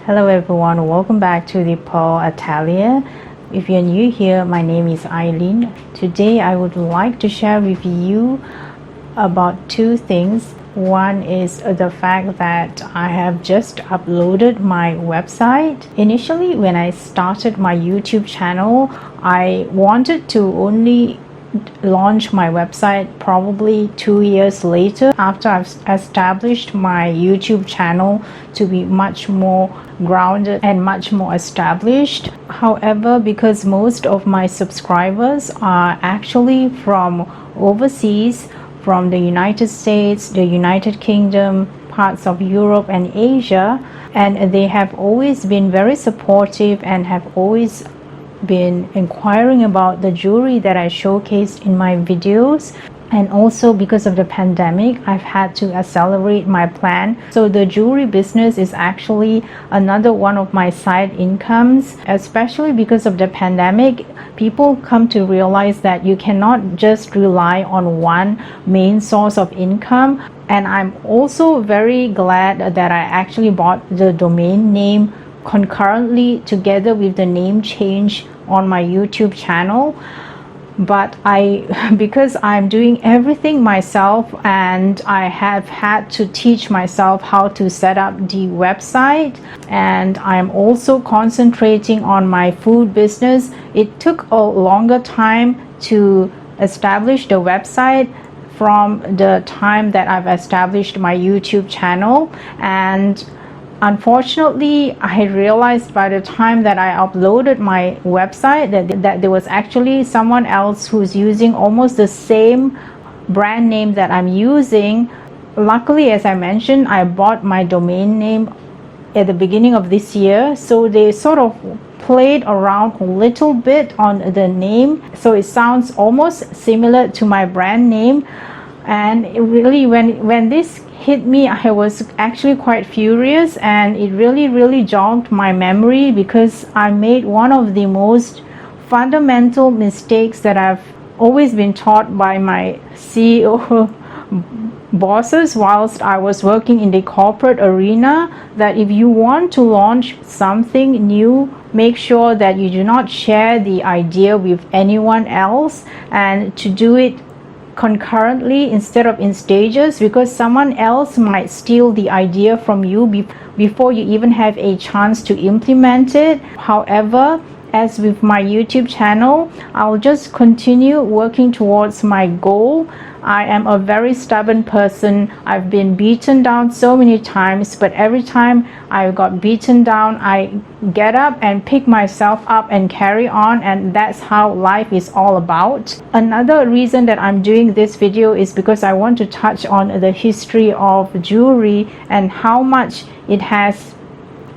Hello everyone, welcome back to the Pearl Atelier. If you're new here, my name is Eileen. Today I would like to share with you about two things. One is the fact that I have just uploaded my website. Initially, when I started my YouTube channel, I wanted to only launch my website probably 2 years later after I've established my YouTube channel to be much more grounded and much more established. However, because most of my subscribers are actually from overseas, from the United States, the United Kingdom, parts of Europe and Asia, and they have always been very supportive and have always been inquiring about the jewelry that I showcased in my videos. And also because of the pandemic, I've had to accelerate my plan. So the jewelry business is actually another one of my side incomes, especially because of the pandemic. People come to realize that you cannot just rely on one main source of income. And I'm also very glad that I actually bought the domain name concurrently together with the name change on my YouTube channel. But because I'm doing everything myself, and I have had to teach myself how to set up the website, and I'm also concentrating on my food business, it took a longer time to establish the website from the time that I've established my YouTube channel. And unfortunately, I realized by the time that I uploaded my website that there was actually someone else who's using almost the same brand name that I'm using. Luckily, as I mentioned, I bought my domain name at the beginning of this year, so they sort of played around a little bit on the name, so it sounds almost similar to my brand name. And it really, when this hit me, I was actually quite furious, and it really jogged my memory, because I made one of the most fundamental mistakes that I've always been taught by my CEO bosses whilst I was working in the corporate arena, that if you want to launch something new, make sure that you do not share the idea with anyone else, and to do it concurrently instead of in stages, because someone else might steal the idea from you before you even have a chance to implement it. However, as with my YouTube channel, I'll just continue working towards my goal. I am a very stubborn person. I've been beaten down so many times, but every time I got beaten down, I get up and pick myself up and carry on, and that's how life is all about. Another reason that I'm doing this video is because I want to touch on the history of jewelry and how much it has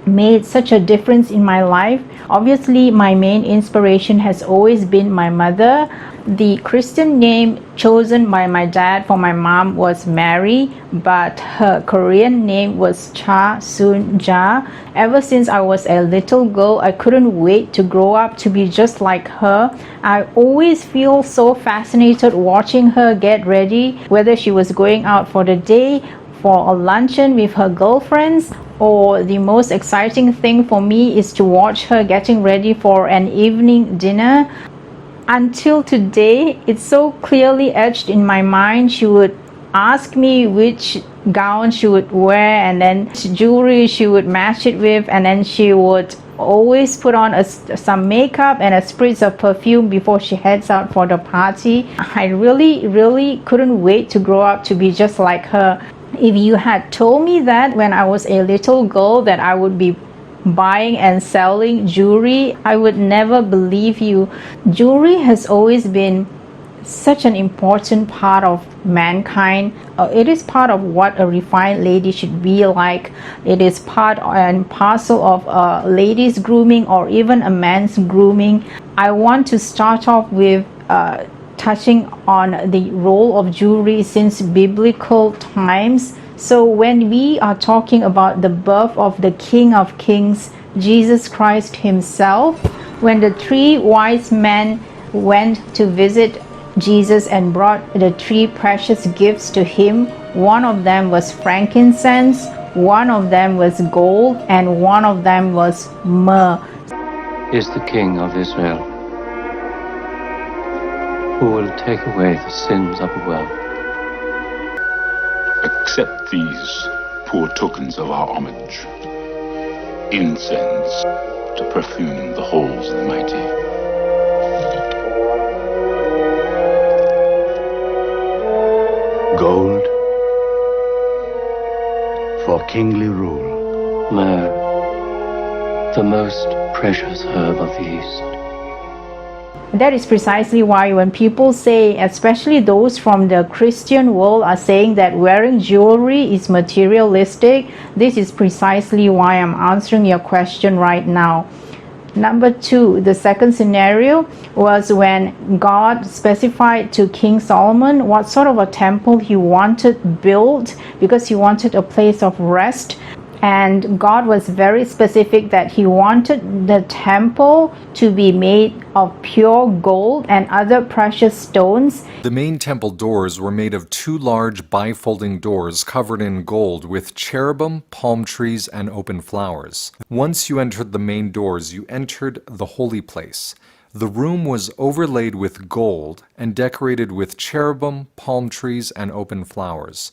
made such a difference in my life. Obviously, my main inspiration has always been my mother. The Christian name chosen by my dad for my mom was Mary, but her Korean name was Cha Soon Ja. Ever since I was a little girl, I couldn't wait to grow up to be just like her. I always feel so fascinated watching her get ready, whether she was going out for the day, for a luncheon with her girlfriends, or the most exciting thing for me is to watch her getting ready for an evening dinner. Until today, it's so clearly etched in my mind. She would ask me which gown she would wear, and then jewelry she would match it with, and then she would always put on some makeup and a spritz of perfume before she heads out for the party. I really couldn't wait to grow up to be just like her. If you had told me that when I was a little girl that I would be buying and selling jewelry, I would never believe you. Jewelry has always been such an important part of mankind. It is part of what a refined lady should be like. It is part and parcel of a lady's grooming, or even a man's grooming. I want to start off with touching on the role of jewelry since biblical times. So when we are talking about the birth of the King of Kings, Jesus Christ himself, when the three wise men went to visit Jesus and brought the three precious gifts to him, one of them was frankincense, one of them was gold, and one of them was myrrh. Is the King of Israel, who will take away the sins of the world. Accept these poor tokens of our homage, incense to perfume the halls of the mighty. Gold for kingly rule. Myrrh, the most precious herb of the East. That is precisely why when people say, especially those from the Christian world are saying that wearing jewelry is materialistic, this is precisely why I'm answering your question right now. Number two, the second scenario was when God specified to King Solomon what sort of a temple he wanted built, because he wanted a place of rest. And God was very specific that he wanted the temple to be made of pure gold and other precious stones. The main temple doors were made of two large bifolding doors covered in gold with cherubim, palm trees, and open flowers. Once you entered the main doors, you entered the holy place. The room was overlaid with gold and decorated with cherubim, palm trees, and open flowers.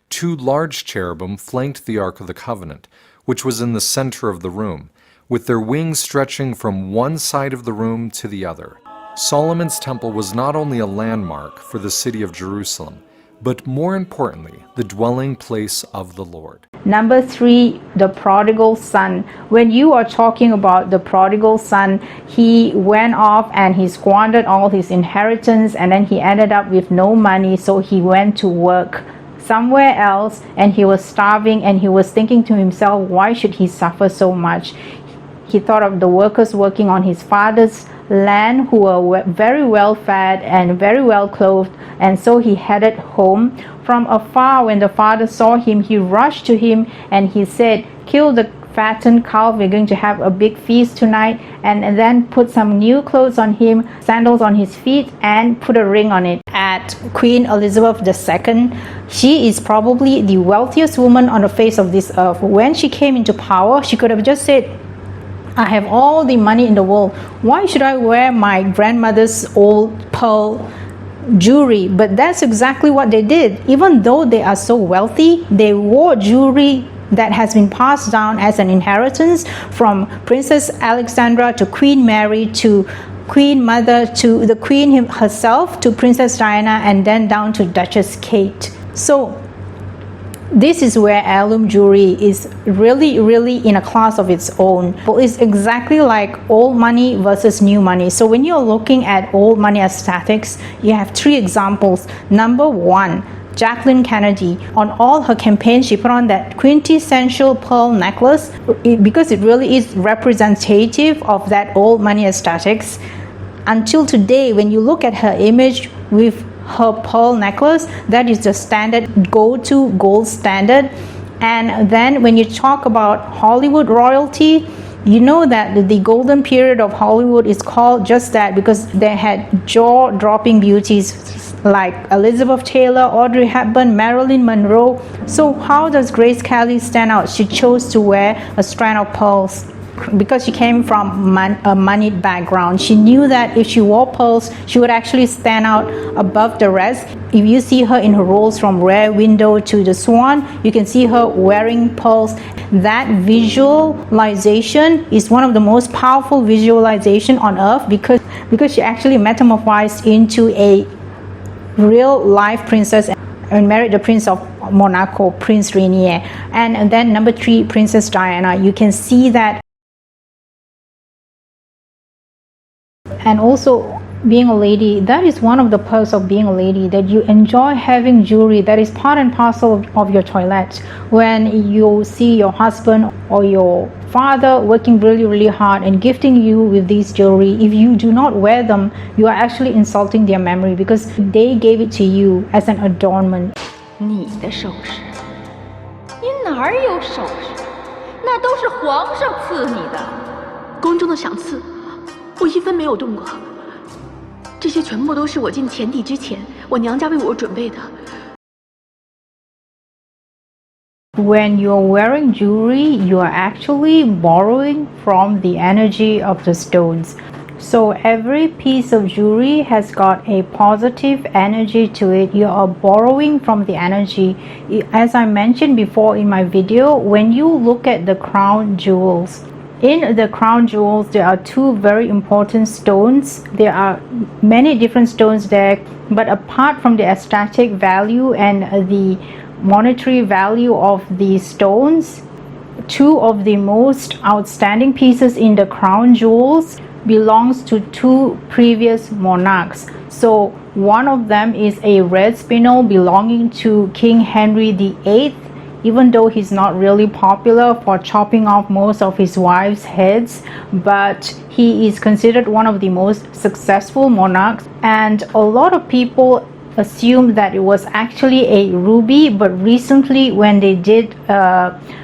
Two large cherubim flanked the Ark of the Covenant, which was in the center of the room, with their wings stretching from one side of the room to the other. Solomon's temple was not only a landmark for the city of Jerusalem, but more importantly, the dwelling place of the Lord. Number three, the prodigal son. When you are talking about the prodigal son, he went off and he squandered all his inheritance, and then he ended up with no money, so he went to work somewhere else, and he was starving, and he was thinking to himself, why should he suffer so much? He thought of the workers working on his father's land who were very well fed and very well clothed, and so he headed home. From afar, when the father saw him, he rushed to him and he said, kill the fattened calf, we're going to have a big feast tonight, and then put some new clothes on him, sandals on his feet, and put a ring on it. At Queen Elizabeth II, she is probably the wealthiest woman on the face of this earth. When she came into power, she could have just said, I have all the money in the world, why should I wear my grandmother's old pearl jewelry? But that's exactly what they did. Even though they are so wealthy, they wore jewelry that has been passed down as an inheritance from Princess Alexandra to Queen Mary to Queen Mother to the Queen herself to Princess Diana, and then down to Duchess Kate. So this is where heirloom jewelry is really in a class of its own. It's exactly like old money versus new money. So when you're looking at old money aesthetics, you have three examples. Number one, Jacqueline Kennedy. On all her campaigns, she put on that quintessential pearl necklace because it really is representative of that old money aesthetics. Until today, when you look at her image with her pearl necklace, that is the standard go-to gold standard. And then when you talk about Hollywood royalty, you know that the golden period of Hollywood is called just that because they had jaw-dropping beauties like Elizabeth Taylor, Audrey Hepburn, Marilyn Monroe. So how does Grace Kelly stand out? She chose to wear a strand of pearls because she came from a moneyed background. She knew that if she wore pearls, she would actually stand out above the rest. If you see her in her roles from Rear Window to The Swan, you can see her wearing pearls. That visualization is one of the most powerful visualization on earth because she actually metamorphosed into a real life princess and married the Prince of Monaco, Prince Rainier. And then number three, Princess Diana. You can see that. And also being a lady, that is one of the perks of being a lady, that you enjoy having jewelry that is part and parcel of your toilet. When you see your husband or your father working really hard and gifting you with these jewelry, if you do not wear them, you are actually insulting their memory because they gave it to you as an adornment. 你的首饰，你哪儿有首饰？那都是皇上赐你的。宫中的赏赐，我一分没有动过。这些全部都是我进田地之前，我娘家为我准备的。When you're wearing jewelry, you are actually borrowing from the energy of the stones. So every piece of jewelry has got a positive energy to it. You are borrowing from the energy. As I mentioned before in my video, when you look at the crown jewels, in the crown jewels there are two very important stones. There are many different stones there, but apart from the aesthetic value and the monetary value of the stones, two of the most outstanding pieces in the crown jewels belongs to two previous monarchs. So one of them is a red spinel belonging to King Henry VIII, even though he's not really popular for chopping off most of his wives' heads, but he is considered one of the most successful monarchs, and a lot of people assumed that it was actually a ruby, but recently when they did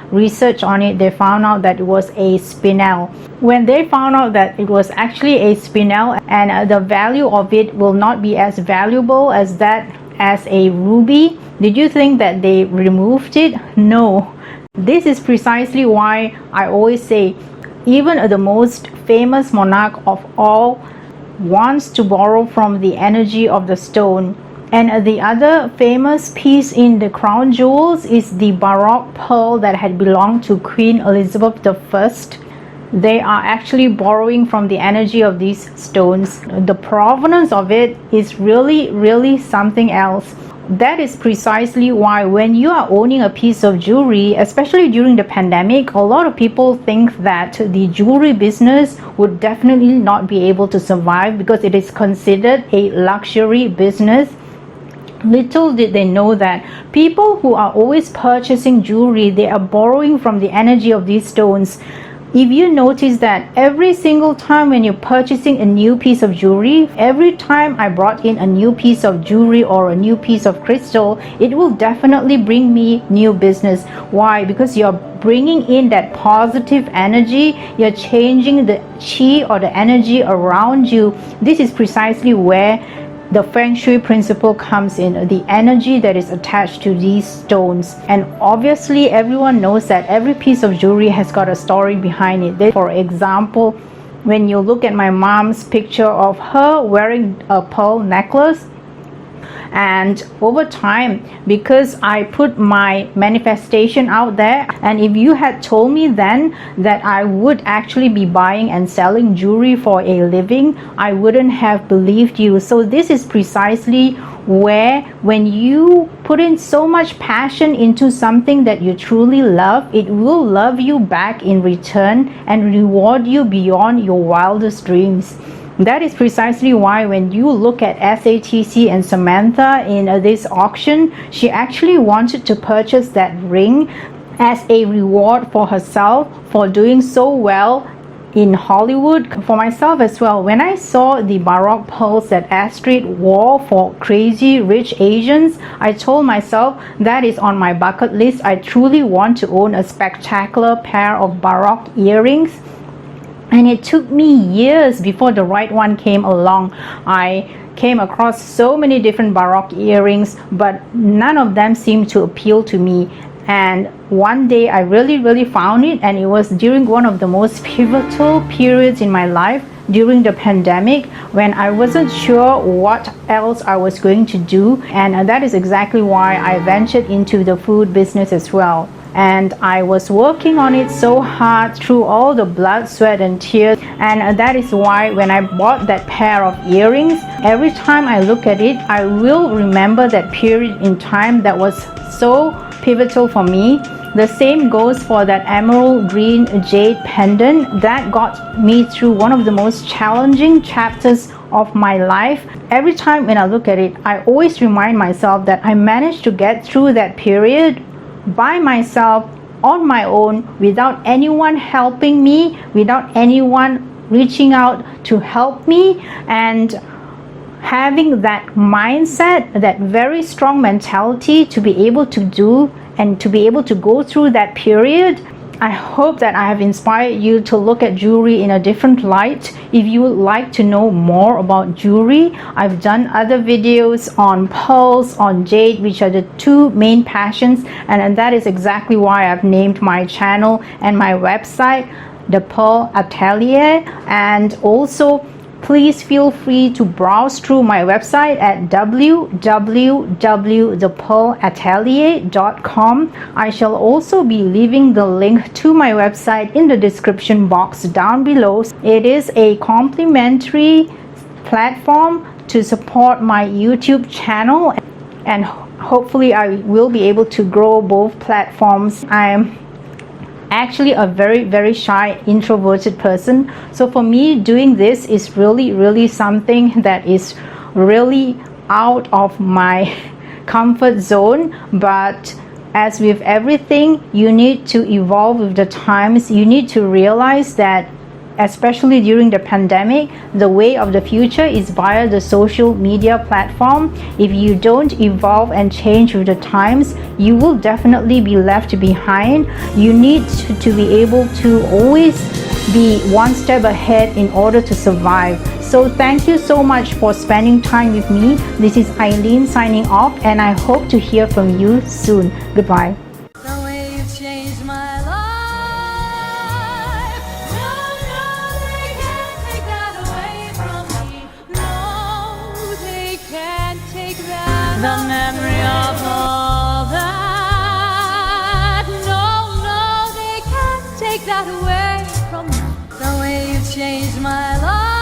research on it, they found out that it was a spinel. When they found out that it was actually a spinel and the value of it will not be as valuable as a ruby, did you think that they removed it? No. This is precisely why I always say even the most famous monarch of all wants to borrow from the energy of the stone. And the other famous piece in the crown jewels is the Baroque pearl that had belonged to Queen Elizabeth I. They are actually borrowing from the energy of these stones. The provenance of it is really something else. That is precisely why when you are owning a piece of jewelry, especially during the pandemic, a lot of people think that the jewelry business would definitely not be able to survive because it is considered a luxury business. Little did they know that people who are always purchasing jewelry, they are borrowing from the energy of these stones. If you notice that every single time when you're purchasing a new piece of jewelry, every time I brought in a new piece of jewelry or a new piece of crystal, it will definitely bring me new business. Why? Because you're bringing in that positive energy, you're changing the chi or the energy around you. This is precisely where the Feng Shui principle comes in, the energy that is attached to these stones. And obviously everyone knows that every piece of jewelry has got a story behind it. For example, when you look at my mom's picture of her wearing a pearl necklace, and over time, because I put my manifestation out there, and if you had told me then that I would actually be buying and selling jewelry for a living, I wouldn't have believed you. So this is precisely where when you put in so much passion into something that you truly love, it will love you back in return and reward you beyond your wildest dreams. That is precisely why when you look at SATC and Samantha in this auction, she actually wanted to purchase that ring as a reward for herself for doing so well in Hollywood. For myself as well, when I saw the Baroque pearls that Astrid wore for Crazy Rich Asians, I told myself that is on my bucket list. I truly want to own a spectacular pair of Baroque earrings. And it took me years before the right one came along. I came across so many different Baroque earrings, but none of them seemed to appeal to me. And one day I really found it, and it was during one of the most pivotal periods in my life, during the pandemic, when I wasn't sure what else I was going to do. And that is exactly why I ventured into the food business as well. And I was working on it so hard through all the blood, sweat and tears, and that is why when I bought that pair of earrings, every time I look at it, I will remember that period in time that was so pivotal for me. The same goes for that emerald green jade pendant that got me through one of the most challenging chapters of my life. Every time when I look at it, I always remind myself that I managed to get through that period by myself, on my own, without anyone helping me, without anyone reaching out to help me. And having that mindset, that very strong mentality to be able to do and to be able to go through that period, I hope that I have inspired you to look at jewelry in a different light. If you would like to know more about jewelry, I've done other videos on pearls, on jade, which are the two main passions, and that is exactly why I've named my channel and my website The Pearl Atelier. And also, please feel free to browse through my website at www.thepearlatelier.com. I shall also be leaving the link to my website in the description box down below. It is a complimentary platform to support my YouTube channel, and hopefully I will be able to grow both platforms. I'm actually a very shy, introverted person, so for me doing this is really something that is really out of my comfort zone. But as with everything, you need to evolve with the times. You need to realize that, especially during the pandemic, the way of the future is via the social media platform. If you don't evolve and change with the times, you will definitely be left behind. You need to be able to always be one step ahead in order to survive. So thank you so much for spending time with me. This is Eileen signing off, and I hope to hear from you soon. Goodbye. The way you've changed my life. The memory of all that. No, they can't take that away from me. The way you've changed my life.